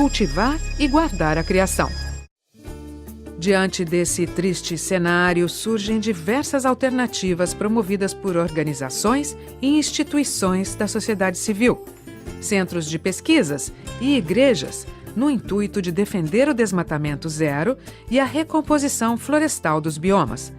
cultivar e guardar a criação. Diante desse triste cenário, surgem diversas alternativas promovidas por organizações e instituições da sociedade civil, centros de pesquisas e igrejas, no intuito de defender o desmatamento zero e a recomposição florestal dos biomas,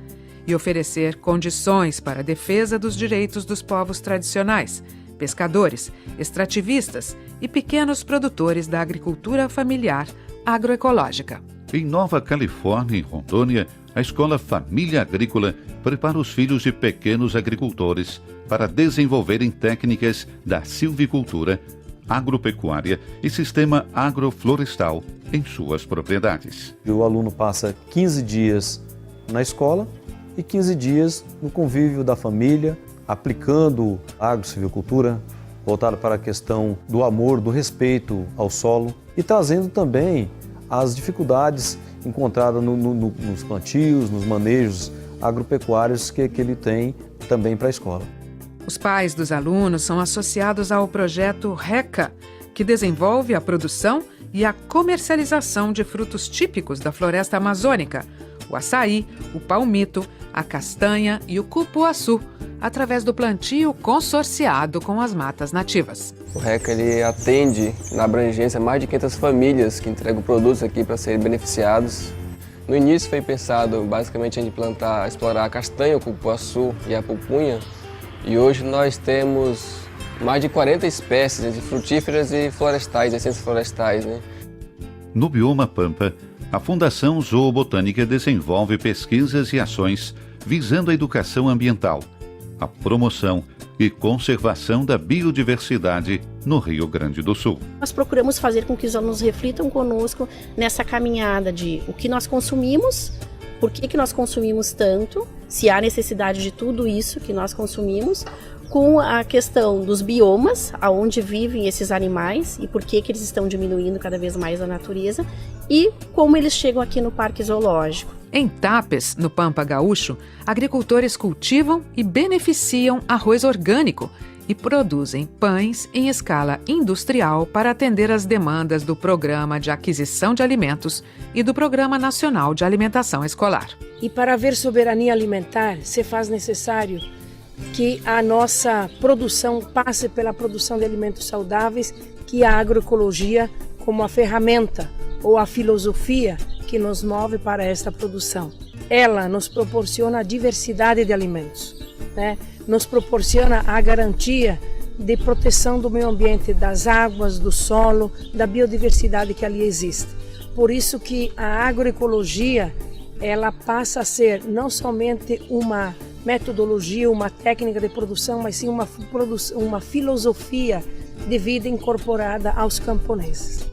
e oferecer condições para a defesa dos direitos dos povos tradicionais, pescadores, extrativistas e pequenos produtores da agricultura familiar agroecológica. Em Nova Califórnia, em Rondônia, a escola Família Agrícola prepara os filhos de pequenos agricultores para desenvolverem técnicas da silvicultura, agropecuária e sistema agroflorestal em suas propriedades. O aluno passa 15 dias na escola e 15 dias no convívio da família, aplicando a agrosilvicultura, voltada para a questão do amor, do respeito ao solo e trazendo também as dificuldades encontradas nos plantios, nos manejos agropecuários que ele tem também para a escola. Os pais dos alunos são associados ao projeto RECA, que desenvolve a produção e a comercialização de frutos típicos da floresta amazônica, o açaí, o palmito, a castanha e o cupuaçu, através do plantio consorciado com as matas nativas. O RECA ele atende na abrangência mais de 500 famílias que entregam produtos aqui para serem beneficiados. No início foi pensado basicamente em explorar a castanha, o cupuaçu e a pupunha, e hoje nós temos mais de 40 espécies entre frutíferas e florestais, essências florestais, né? No bioma Pampa, a Fundação Zoobotânica desenvolve pesquisas e ações visando a educação ambiental, a promoção e conservação da biodiversidade no Rio Grande do Sul. Nós procuramos fazer com que os alunos reflitam conosco nessa caminhada de o que nós consumimos, por que nós consumimos tanto, se há necessidade de tudo isso que nós consumimos, com a questão dos biomas, aonde vivem esses animais e por que eles estão diminuindo cada vez mais a natureza e como eles chegam aqui no Parque Zoológico. Em Tapes, no Pampa Gaúcho, agricultores cultivam e beneficiam arroz orgânico e produzem pães em escala industrial para atender às demandas do Programa de Aquisição de Alimentos e do Programa Nacional de Alimentação Escolar. E para haver soberania alimentar, se faz necessário que a nossa produção passe pela produção de alimentos saudáveis, que a agroecologia como a ferramenta ou a filosofia que nos move para esta produção. Ela nos proporciona a diversidade de alimentos, né? Nos proporciona a garantia de proteção do meio ambiente, das águas, do solo, da biodiversidade que ali existe. Por isso que a agroecologia ela passa a ser não somente uma metodologia, uma técnica de produção, mas sim uma filosofia de vida incorporada aos camponeses.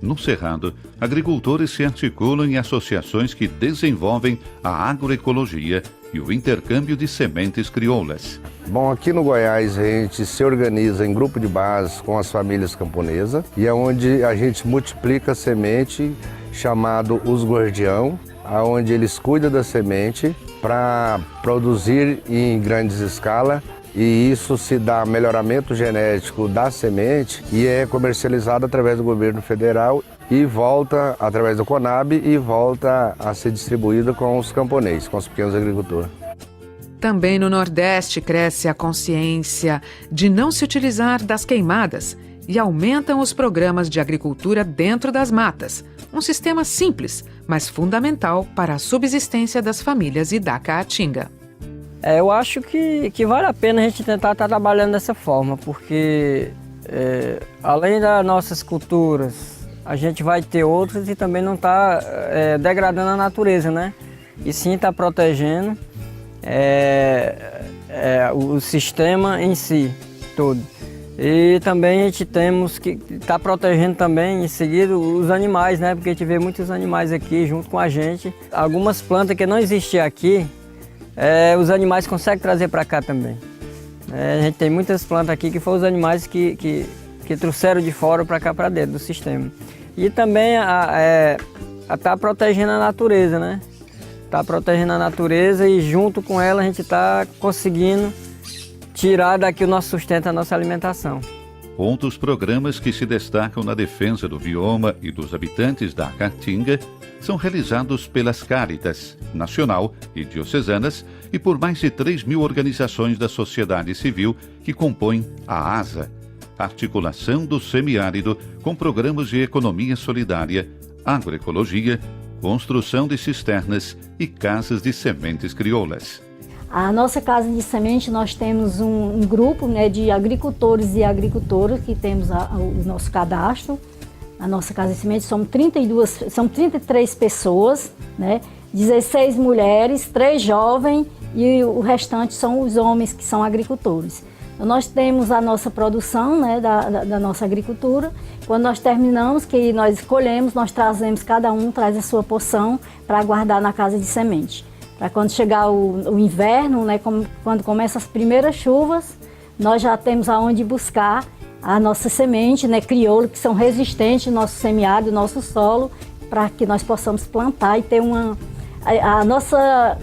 No Cerrado, agricultores se articulam em associações que desenvolvem a agroecologia e o intercâmbio de sementes crioulas. Bom, aqui no Goiás a gente se organiza em grupo de base com as famílias camponesas e é onde a gente multiplica a semente chamado Os Guardião, onde eles cuidam da semente para produzir em grandes escalas. E isso se dá melhoramento genético da semente e é comercializado através do governo federal e volta através do Conab e volta a ser distribuído com os camponeses, com os pequenos agricultores. Também no Nordeste cresce a consciência de não se utilizar das queimadas e aumentam os programas de agricultura dentro das matas. Um sistema simples, mas fundamental para a subsistência das famílias e da caatinga. Eu acho que vale a pena a gente tentar estar trabalhando dessa forma, porque além das nossas culturas, a gente vai ter outras e também não está degradando a natureza, né? E sim está protegendo o sistema em si todo. E também a gente temos que estar protegendo também em seguida os animais, né? Porque a gente vê muitos animais aqui junto com a gente. Algumas plantas que não existiam aqui, os animais conseguem trazer para cá também. A gente tem muitas plantas aqui que foram os animais que trouxeram de fora para cá, para dentro do sistema. E também está protegendo a natureza, né? Está protegendo a natureza e junto com ela a gente está conseguindo tirar daqui o nosso sustento, a nossa alimentação. Outros programas que se destacam na defesa do bioma e dos habitantes da Caatinga são realizados pelas Cáritas, nacional e diocesanas, e por mais de 3.000 organizações da sociedade civil que compõem a ASA, Articulação do Semiárido, com programas de economia solidária, agroecologia, construção de cisternas e casas de sementes crioulas. A nossa casa de semente, nós temos um grupo, né, de agricultores e agricultoras que temos o nosso cadastro. A nossa casa de semente são 33 pessoas, né, 16 mulheres, 3 jovens e o restante são os homens que são agricultores. Então, nós temos a nossa produção, né, da nossa agricultura. Quando nós terminamos, que nós escolhemos, nós trazemos, cada um traz a sua porção para guardar na casa de semente. Para quando chegar o inverno, né, quando começam as primeiras chuvas, nós já temos aonde buscar a nossa semente, né, crioula, que são resistentes ao nosso semiárido, ao nosso solo, para que nós possamos plantar e ter a nossa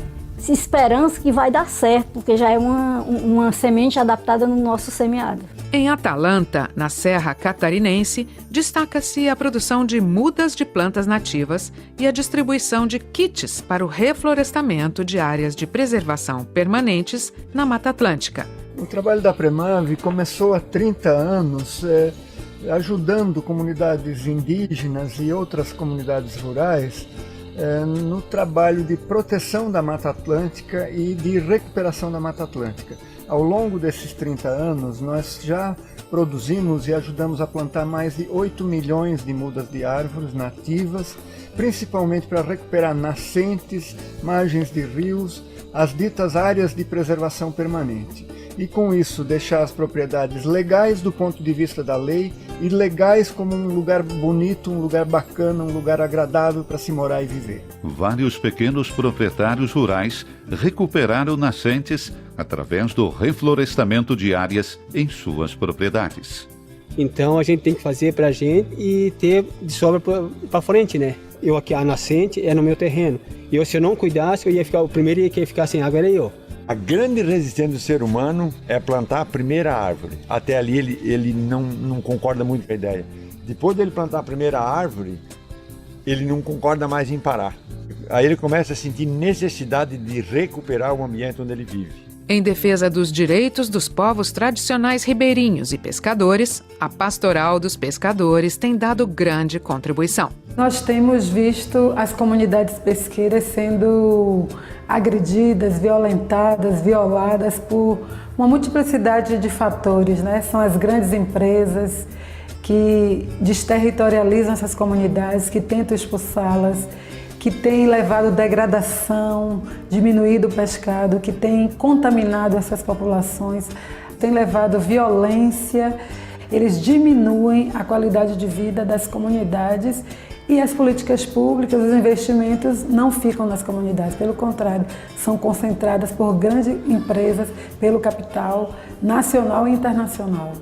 esperança que vai dar certo, porque já é uma semente adaptada no nosso semiárido. Em Atalanta, na Serra Catarinense, destaca-se a produção de mudas de plantas nativas e a distribuição de kits para o reflorestamento de áreas de preservação permanentes na Mata Atlântica. O trabalho da Premav começou há 30 anos, ajudando comunidades indígenas e outras comunidades rurais no trabalho de proteção da Mata Atlântica e de recuperação da Mata Atlântica. Ao longo desses 30 anos, nós já produzimos e ajudamos a plantar mais de 8 milhões de mudas de árvores nativas, principalmente para recuperar nascentes, margens de rios, as ditas áreas de preservação permanente. E com isso deixar as propriedades legais do ponto de vista da lei e legais como um lugar bonito, um lugar bacana, um lugar agradável para se morar e viver. Vários pequenos proprietários rurais recuperaram nascentes através do reflorestamento de áreas em suas propriedades. Então a gente tem que fazer para a gente e ter de sobra para frente, né? Eu aqui, a nascente é no meu terreno. E se eu não cuidasse, eu ia ficar, o primeiro que ia ficar sem água era eu. A grande resistência do ser humano é plantar a primeira árvore. Até ali ele não concorda muito com a ideia. Depois dele plantar a primeira árvore, ele não concorda mais em parar. Aí ele começa a sentir necessidade de recuperar o ambiente onde ele vive. Em defesa dos direitos dos povos tradicionais ribeirinhos e pescadores, a Pastoral dos Pescadores tem dado grande contribuição. Nós temos visto as comunidades pesqueiras sendo agredidas, violentadas, violadas por uma multiplicidade de fatores, né? São as grandes empresas que desterritorializam essas comunidades, que tentam expulsá-las, que têm levado degradação, diminuído o pescado, que têm contaminado essas populações, têm levado violência, eles diminuem a qualidade de vida das comunidades e as políticas públicas, os investimentos não ficam nas comunidades, pelo contrário, são concentradas por grandes empresas, pelo capital nacional e internacional.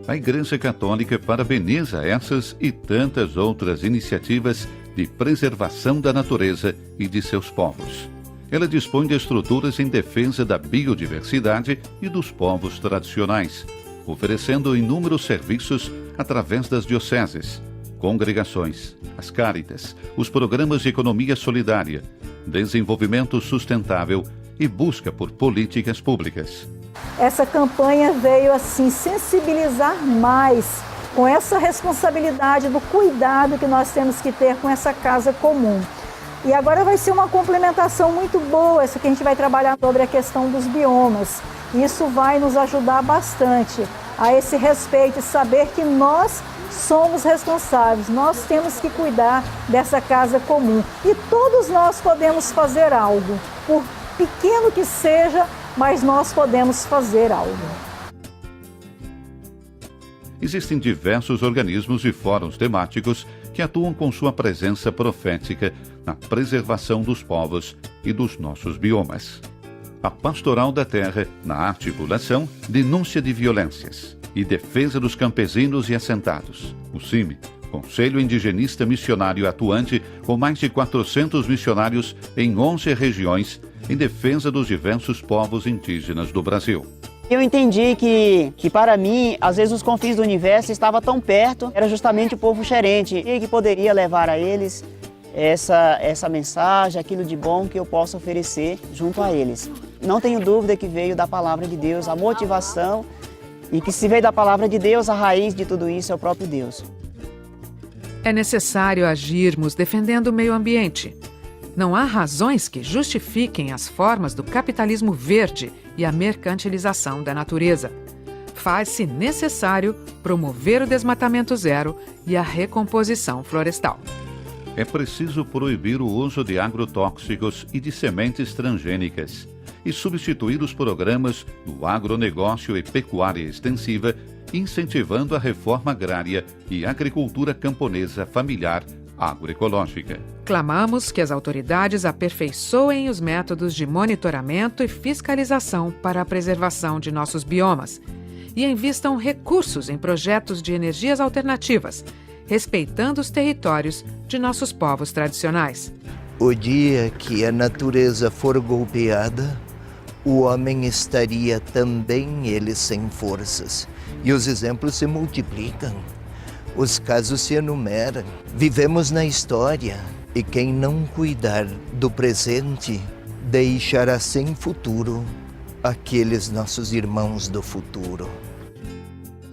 A Igreja Católica parabeniza essas e tantas outras iniciativas de preservação da natureza e de seus povos. Ela dispõe de estruturas em defesa da biodiversidade e dos povos tradicionais, oferecendo inúmeros serviços através das dioceses, congregações, as cáritas, os programas de economia solidária, desenvolvimento sustentável e busca por políticas públicas. Essa campanha veio assim sensibilizar mais com essa responsabilidade do cuidado que nós temos que ter com essa casa comum. E agora vai ser uma complementação muito boa, essa que a gente vai trabalhar sobre a questão dos biomas. Isso vai nos ajudar bastante a esse respeito e saber que nós somos responsáveis, nós temos que cuidar dessa casa comum. E todos nós podemos fazer algo, por pequeno que seja, mas nós podemos fazer algo. Existem diversos organismos e fóruns temáticos que atuam com sua presença profética na preservação dos povos e dos nossos biomas. A Pastoral da Terra, na articulação, denúncia de violências e defesa dos campesinos e assentados. O CIMI, Conselho Indigenista Missionário atuante com mais de 400 missionários em 11 regiões em defesa dos diversos povos indígenas do Brasil. Eu entendi que para mim, às vezes os confins do universo estavam tão perto, era justamente o povo xerente, e que poderia levar a eles essa mensagem, aquilo de bom que eu posso oferecer junto a eles. Não tenho dúvida que veio da palavra de Deus, a motivação, e que se veio da palavra de Deus, a raiz de tudo isso é o próprio Deus. É necessário agirmos defendendo o meio ambiente. Não há razões que justifiquem as formas do capitalismo verde e a mercantilização da natureza. Faz-se necessário promover o desmatamento zero e a recomposição florestal. É preciso proibir o uso de agrotóxicos e de sementes transgênicas e substituir os programas do agronegócio e pecuária extensiva, incentivando a reforma agrária e agricultura camponesa familiar agroecológica. Clamamos que as autoridades aperfeiçoem os métodos de monitoramento e fiscalização para a preservação de nossos biomas e invistam recursos em projetos de energias alternativas, respeitando os territórios de nossos povos tradicionais. O dia que a natureza for golpeada, o homem estaria também ele sem forças. E os exemplos se multiplicam, os casos se enumeram. Vivemos na história e quem não cuidar do presente deixará sem futuro aqueles nossos irmãos do futuro.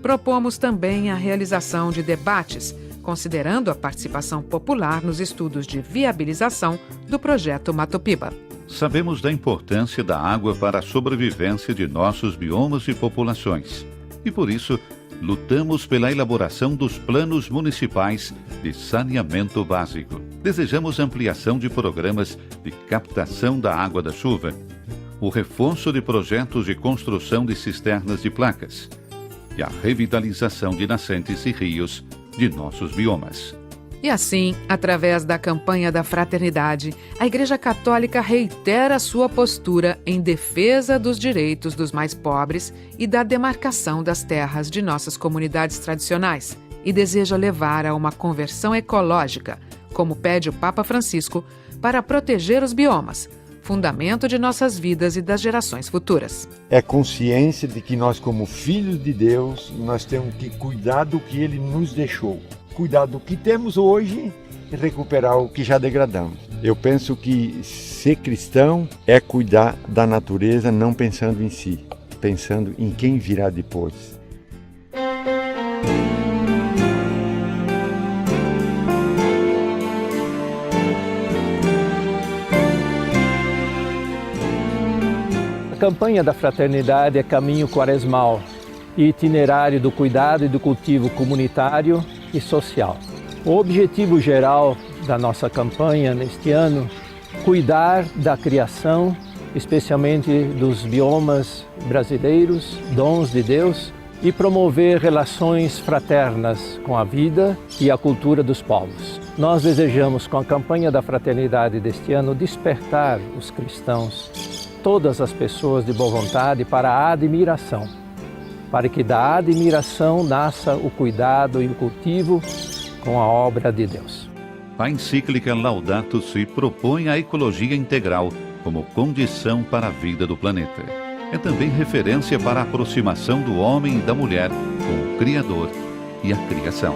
Propomos também a realização de debates, considerando a participação popular nos estudos de viabilização do projeto Matopiba. Sabemos da importância da água para a sobrevivência de nossos biomas e populações. E por isso, lutamos pela elaboração dos planos municipais de saneamento básico. Desejamos ampliação de programas de captação da água da chuva, o reforço de projetos de construção de cisternas de placas e a revitalização de nascentes e rios de nossos biomas. E assim, através da campanha da fraternidade, a Igreja Católica reitera sua postura em defesa dos direitos dos mais pobres e da demarcação das terras de nossas comunidades tradicionais e deseja levar a uma conversão ecológica, como pede o Papa Francisco, para proteger os biomas, fundamento de nossas vidas e das gerações futuras. É consciência de que nós, como filhos de Deus, nós temos que cuidar do que Ele nos deixou. Cuidar do que temos hoje e recuperar o que já degradamos. Eu penso que ser cristão é cuidar da natureza não pensando em si, pensando em quem virá depois. A campanha da fraternidade é caminho quaresmal e itinerário do cuidado e do cultivo comunitário e social. O objetivo geral da nossa campanha neste ano é cuidar da criação, especialmente dos biomas brasileiros, dons de Deus, e promover relações fraternas com a vida e a cultura dos povos. Nós desejamos, com a campanha da fraternidade deste ano, despertar os cristãos, todas as pessoas de boa vontade, para a admiração, para que da admiração nasça o cuidado e o cultivo com a obra de Deus. A encíclica Laudato Si propõe a ecologia integral como condição para a vida do planeta. É também referência para a aproximação do homem e da mulher com o Criador e a criação.